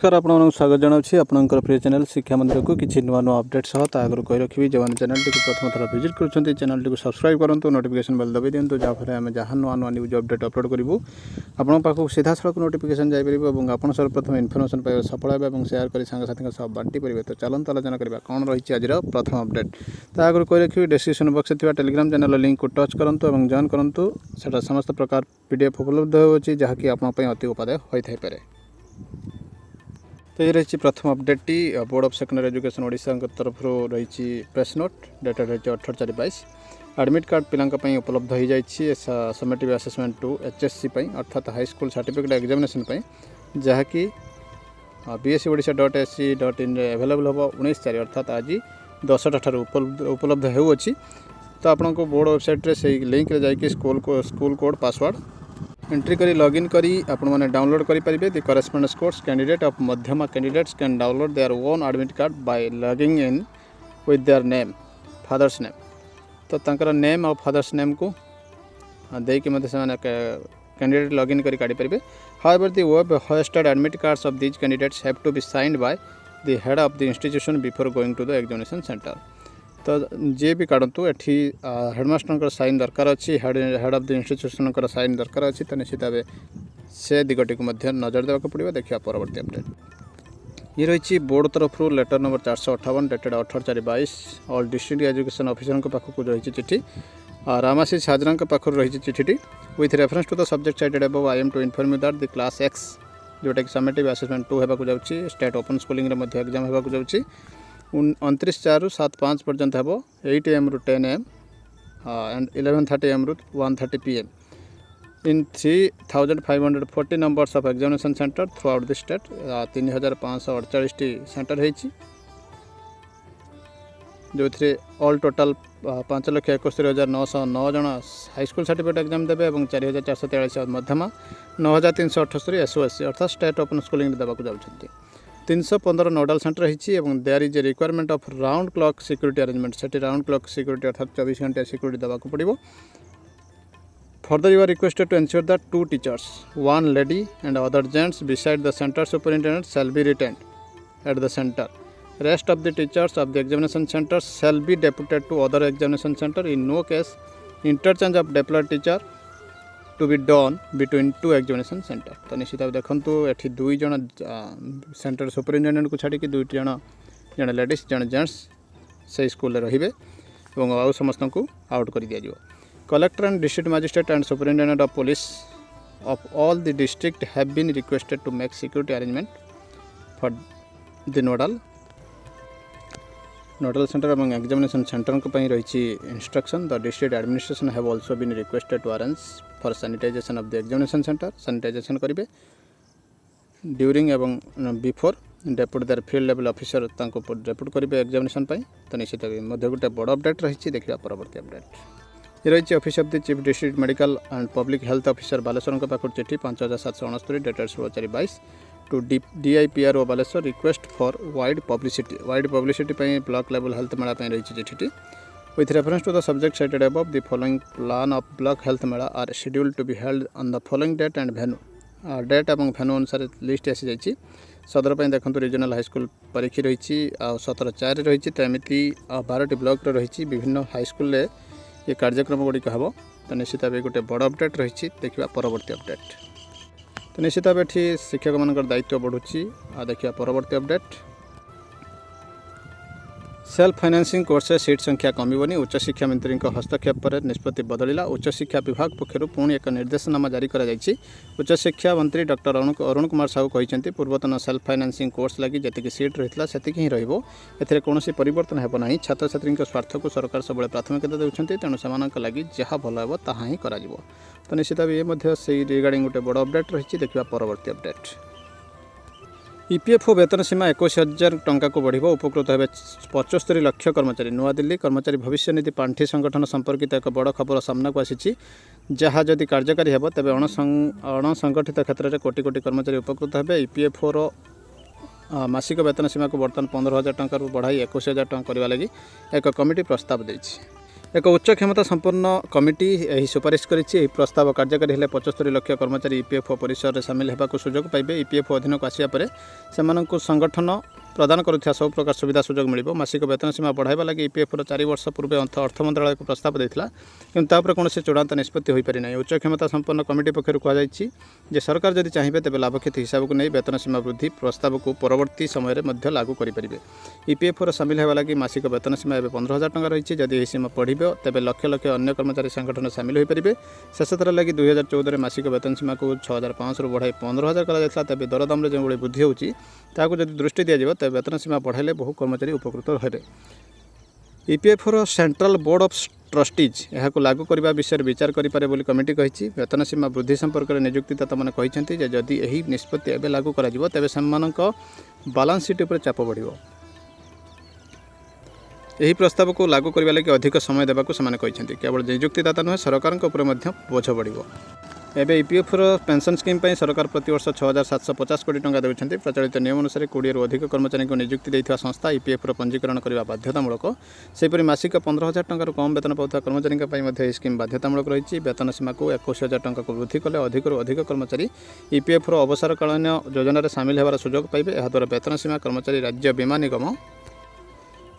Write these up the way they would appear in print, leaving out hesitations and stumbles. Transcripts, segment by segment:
नमस्कार आपको स्वागत जनावि आपंकर प्रिय चैनल शिक्षा मंदिर को किसी नुआ नुआ अपडेट सह आगे कही रखी जो चैनल टी प्रथम थर विजिट कर चैनल टी सब्सक्राइब करूँ नोटिफिकेशन बेल दबाई दिंतु जहाँफल आम जहाँ नुआ नुआ न्यूज अपडेट अपलोड करूँ आपन पाखक सीधा सड़क नोटिफिकेशन जापर और आप सर्वप्रथम इनफर्मेशन पाइबा सफल है और सेयार कर सांगसाथी सब बांटी पारे। तो चलते आलोचना करवा कौन रही आज प्रथम अपडेट। तो आगे कही रखी description box Telegram channel link को टच करूँ और जॉइन करूँ से समस्त प्रकार पीडीएफ उपलब्ध होती जहाँकि आपंपाई अति उपादेय होता है। तो ये रही प्रथम update tea board of secondary education Odisha तरफ रही प्रेस नोट डेटेड रही 18/4/22 एडमिट कार्ड पिलांई उपलब्ध हो जाए समेटिव असेसमेंट टू एचएससी अर्थात हाई स्कूल सर्टिफिकेट एग्जामिनेशन जहाँकि bsc.odsc.in एवेलेबल हम 19 अर्थात आज 10टा ठार उपलब्ध होउछि। तो आपको बोर्ड वेबसाइट रे से लिंक रे जाइए स्कूल कोड पासवर्ड एंट्री करी लॉगिन करी आपण माने डाउनलोड करि परिबे। The correspondence course candidate of Madhyama candidates can download their own admit card by logging in with their name father's name. तो तंकर नेम और फादर्स नेम को दे कि मते से कैंडिडेट लॉगिन करी काढी परिबे। However the web hosted admit cards of these candidates have to be signed by the head of the institution before going to the examination centre. तो जे भी काढ़तु एठी हेडमास्टर साइन दरकार अच्छी head of the institution sign दरकार अच्छी। तो निश्चित भाव से दिगटी को नजर देवाक पड़ो। देखिए परवर्ती अपडेट ये रही बोर्ड तरफ letter number 458 dated 18/4/22 all district education officer पाखक रही चिठी रामाशीष हाजरा पाखर रही चिठी with reference to the subject cited above I am to inform you that the class X जोटा कि समेटिव असेसमेंट 2 होगा जाऊँगी स्टेट ओपन स्कूलिंग एग्जाम होगा जाऊँगी 29/4/7/5 पर्यंत हम 8 AM ru 10 AM and 11:30 AM ru 1:30 PM in 3540 numbers of examination center throughout the state 3548 centre है जो थे ऑल टोटाल 5,71,909 जन हाई स्कूल सर्टिफिकेट एग्जाम देवे और 4,443 मध्यमा 9,378 एसओएससी अर्थात स्टेट ओपन स्कूलिंग देवाक जाऊँगी। 315 नोडाल सेंटर रही there is a requirement of round clock security arrangement से राउंड क्लॉक सिक्योरिटी अर्थात 24 घंटा सिक्योरिटी देवाक पड़ो। Further you are requested to ensure that 2 teachers 1 lady and other gents beside the centre superintendent shall be retained at the centre. Rest of the teachers of the examination centre shall be deputed to other examination centre in no case interchange of deployed teacher to be done between 2 examination centre. तो निश्चित भाव देखो ये 2 जन centre superintendent को छाड़ी 2 जन ladies जन जेंट्स से स्कूल रे और समस्त को आउट कर दिया। Collector and district magistrate and superintendent of police of all the district have been requested to make security arrangement for the nodal centre और एग्जामिनेशन सेंटर रही instruction. The district administration have also been requested to arrange for sanitization of the examination centre sanitization करेंगे during एवं before depute their field level officer depute करेंगे examination. तो निश्चित मध्य गोटे बड़ update रही। देखिए परवर्ती अपडेट ये रही office of the chief district medical and public health officer Baleshwar पाखर चिठी 5,769 डेटेड 16/4/22 to DIPRO Baleshwar request for wide publicity block level health mela रही चिठी with reference to the subject cited above the following plan of block health mela are scheduled to be held on the following date and venue date और venue अनुसार list आसी जाइए। सदर पर देखो regional high school परीक्षा रही 17/4 रही। तो एमती 12टी ब्लॉक रही विभिन्न हाई स्कूल ये कार्यक्रम गुड़िक हम। तो निश्चित भाव गोटे बड़ अपडेट रही। देखिए परवर्ती अपडेट। तो निश्चित भाव ये शिक्षक मान दायित्व बढ़ुची। देखिए परवर्ती update self financing course seat संख्या कमिबनी उच्च शिक्षा मंत्री हस्तक्षेप पर निष्पत्ति बदलिला। उच्च शिक्षा विभाग पक्षर पुणी एक निर्देशनामा जारी करा जायछि। उच्च शिक्षा मंत्री डॉक्टर अरुण कुमार साहू कहते पूर्वतन सेल्फ फाइनेंसिंग कोर्स लगी जी सीट रही से ही कौन परिवर्तन हेब ना। छात्र छात्री स्वार्थ को सरकार सब प्राथमिकता देउछन्ति तेणु से लगी जहाँ भल हे ताहा ही करा जिवो। तो निश्चित भाव से रिगार्डिंग गोटे बड़ अपडेट रही। देखिए परवर्ती अपडेट EPFO वेतन सीमा 21,000 टंका को बढ़ उपकृत हे 75 लाख कर्मचारी। नुआदिल्ली कर्मचारी भविष्य निधि पांठि संगठन संपर्कित एक बड़ खबर सामना को आसी जहाँ जदि कार्यकारी हेब तेज अणसंगठित क्षेत्र में कोटी कोटी कर्मचारी उपकृत हे। EPFO रो मासिक वेतन सीमा को बर्तमान 15,000 टंका बढ़ाई 21,000 टंका करने लगी एक कमिटी प्रस्ताव देछि। एक उच्च क्षमता संपन्न कमिटी यही सुपारिश करिछि प्रस्ताव कार्यकारी हेले 75 लाख कर्मचारी ईपीएफओ परिसर में सामिल होगा सुजोग पाइबे। ईपीएफओ अधीन को आसिया परे सेमानंकु संगठन प्रदान करुथिया सब प्रकार सुविधा सुजोग मिलिबो। मासिक वेतन सीमा बढ़ाइबा लागि ईपीएफओ 4 वर्ष पूर्व अर्थ मंत्रालय को प्रस्ताव देथिला, किंतु तापर कोनोसी चूड़ांत निष्पत्ति होई पारि नै। उच्च क्षमता संपन्न कमिटी पक्षरु कहा जायछि जे सरकार जदि चाहिबे तेबे लाभ क्षति हिसाब को नै वेतन सीमा वृद्धि प्रस्ताव को परवर्ती समय में मध्य लागू करि परिबे। ईपीएफओ सामिल होगा लगी मासिक वेतन सीमा एबे 15,000 टंका रही। जदि यह सीमा बढ़िबो तेबे लक्ष लक्ष अन्य कर्मचारी संगठन सामिल होई परिबे। शेष थर लगी 2014 मासिक वेतन सीमा को 6,500 बढ़ाई 15,000 करा जायतला। तेबे दरदाम रे जो बड़ी वृद्धि होची ताकू जदि दृष्टि दिया जिवो तेबे वेतन सीमा बढ़ाइले बहु कर्मचारी उपकृत हेबे। EPFO central board of trustees यह लागू करने विषय विचार करें बोली कमिटी कही। वेतन सीमा वृद्धि संपर्क में नियुक्तिदाता मैंने कहते हैं जदि यही निष्पत्ति एवं लागू करा जिवो तेबे सेमानक बैलेंस शीट उपर चाप बढ़िबो। यही प्रस्ताव को लागू करने लगी अधिक समय देवाक से केवल नियुक्तिदाता नुहे सरकार बोझ बढ़िबो। एबे ईपीएफओ पेंशन स्कीम पर सरकार प्रतिवर्ष 6,750 कोटी टंका देउछन्ति। प्रचलित नियम अनुसार 20 रु अधिक कर्मचारी को नियुक्ति देइथिबा संस्था ईपीएफओ पंजीकरण करने बाध्यतामूलक। सेपरि मासिक 15,000 टंका कम वेतन पाउଥିବା कर्मचारी पई मध्ये स्कीम बाध्यतामूलक रही। वेतन सीमा को 21,000 टंका को वृद्धि कले अधिक रु अधिक कर्मचारी ईपीएफओ अवसरकालीन योजन सामिल होवार सुजोग पाइबे। एहा द्वारा वेतन सीमा कर्मचारी राज्य बीमा निगम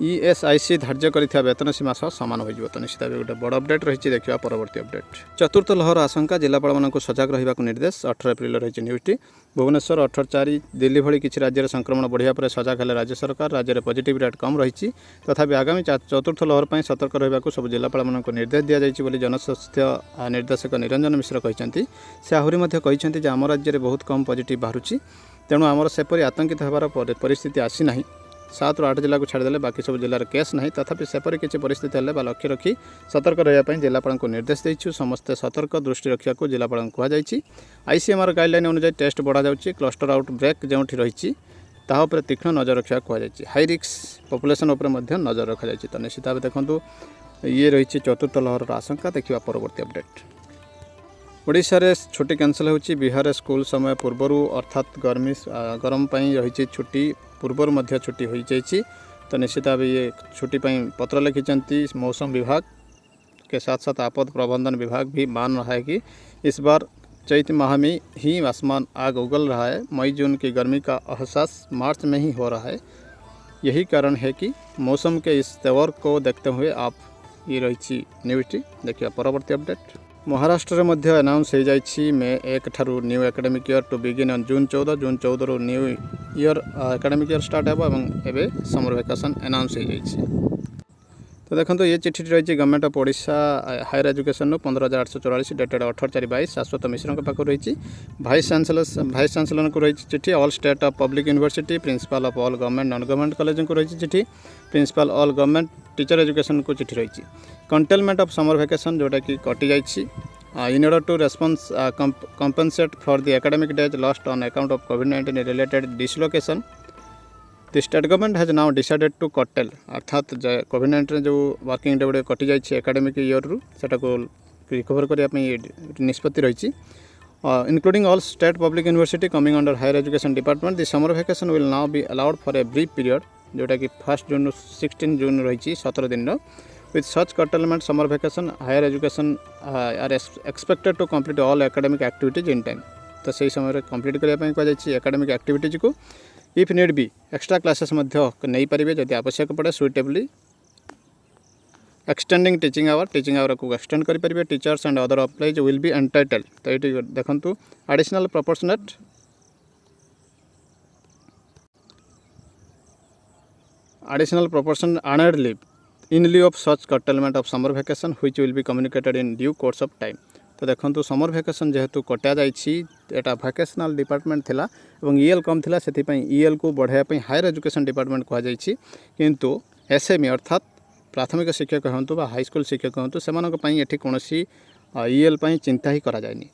ईएसआईसी धार्य करिथिबा वेतन सीमा सह सामान हो तो निश्चित भाव गोटे बड़ अपडेट रही। देखा परवर्ती अपडेट चतुर्थ लहर आशंका जिलापाल मानक सजग रहा निर्देश 18 एप्रिल रही न्यूजटी। भुवनेश्वर 18/4 दिल्ली भली किसी राज्य संक्रमण बढ़िया पर सजग है राज्य सरकार। राज्य में पॉजिटिव रेट कम रही तथापि आगामी चतुर्थ लहर पर सतर्क रहा सब जिलापाल मानक निर्देश दि जाइए जनस्वास्थ्य निर्देशक निरंजन मिश्र कहते। से आहरी कहते आम राज्य में बहुत कम पॉजिटिव बाहर तेणु आमर सेपरी आतंकित होवार परिस्थिति आसी ना। 7 ରୁ 8 जिला को छाड़देले बाकी सब जिलार केस नहीं। तथापि सेपरी किसी परिस्थिति हेल्ले लक्ष्य रखी सतर्क रहा जिलापाल को निर्देश देइछु। समस्ते सतर्क दृष्टि रखा जिलापाल कहुई। आईसीएमआर गाइडलाइन अनुसार टेस्ट बढ़ा जाउछि। क्लस्टर आउट ब्रेक जो रही तापर तीक्ष्ण नजर रखा कहुई। हाई रिस्क पॉपुलेशन उपर नजर रखा जाइए। तो निश्चित भाव देखो ये रही चतुर्थ लहर आशंका। देखा परवर्ती अपडेट ओडिशा रे छुट्टी कैंसल होची। बिहार स्कूल समय पूर्वर अर्थात गरम रही छुट्टी पूर्वर मध्य छुट्टी हो जाइए। तो निश्चित भाव ये छुट्टी पत्र लिखिं मौसम विभाग के साथ साथ आपद प्रबंधन विभाग भी मान रहा है कि इस बार चैत माह में ही आसमान आग उगल रहा है। मई जून की गर्मी का एहसास मार्च में ही हो रहा है। यही कारण है कि मौसम के इस तेवर को देखते हुए आप ये रही न्यूजटी। देखिए परवर्ती अपडेट महाराष्ट्र में अनाउंस हो जाइए मे 1 ठारू new academic year to begin on June 14 रु new year academic year start होगा एवं समर वैकेशन अनाउंस हो जाइए। तो देखो ये चिठी रही government of Odisha higher education 15,844 dated 18/4/22 Shashwat मिश्र पाख रही। वाइस चांसलर को रही चिठी। All state of public university principal of all government non government college को रही चिठी। Principal all government teacher education को चिठी रही। कंटेनमेंट ऑफ समर वैकेशन जोटा कि कटि जाइए। In order to response compensate for the academic days lost on account of कोविड-19 related dislocation the state government has now decided to curtail अर्थात कोविड-19 जो वर्किंग डे गुड़े कटि जाइए एकेडमिक ईयर रु सेटा को रिकवर करने निष्पत्ति रही। Including all state public university coming under higher education department the summer vacation will now be allowed for a brief period जोटा कि 1 जून 16 जून रही 17 दिन। With such curtailment summer vacation higher education are expected to complete all academic activities in time. तो सही समय complete करने कहुई एकेडमिक एक्टिविटीज को if need be extra classes नहीं पारे जदि आवश्यक पड़े सुइटेबली एक्सटेंडिंग टीचिंग आवर को एक्सटेंड करेंगे। Teachers and other employees will be entitled. तो ये देखो additional proportionate earned leave in leave of such curtailment of summer vacation which will be communicated in due course of time. तो देखो summer vacation जेहेतु कटा जाटा vocational department थिला एवं ईएल कम थिला से ईएल को बढ़ाई हायर एजुकेशन डिपार्टमेंट कहुई। किंतु एसएमई अर्थात प्राथमिक शिक्षक हूँ हाईस्कूल शिक्षक हूँ से कौन ईएल चिंता ही करा जाएनी।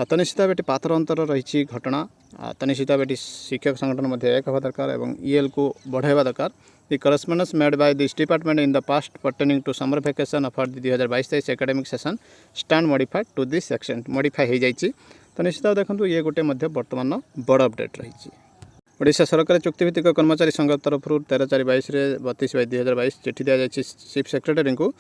तो निश्चित भाव पाथर अंतर रही घटना। तो निश्चित भाव शिक्षक संगठन एक हवा दरकार और ईएल को बढ़ावा दरकार। The correspondence made by this department in the past pertaining to summer vacation of the 2022-23 academic session stand modified to this extent modify हो जाइए। तो निश्चित देखो ये गोटे बर्तमान बड़ अपडेट रही। ओडिशा सरकार चुक्तिभित्तिक कर्मचारी संघ तरफ 13/4/22 32/2022 चिठी दि जाइए चीफ सेक्रेटरी को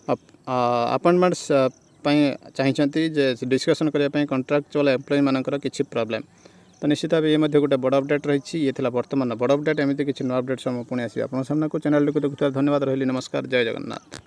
अपॉइंटमेंट्स चाहिए जे डिस्कसन करने कॉन्ट्रैक्चुअल एम्प्लॉय मानकर किसी प्रॉब्लम तो निश्चित भाव ये गोटे बड़ अपडेट रही ये बर्तमान बड़ अपडेट एमती किसी नुआ अपडेट पुणी आस सामने को चैनल को देखुवा धन्यवाद रही नमस्कार जय जगन्नाथ।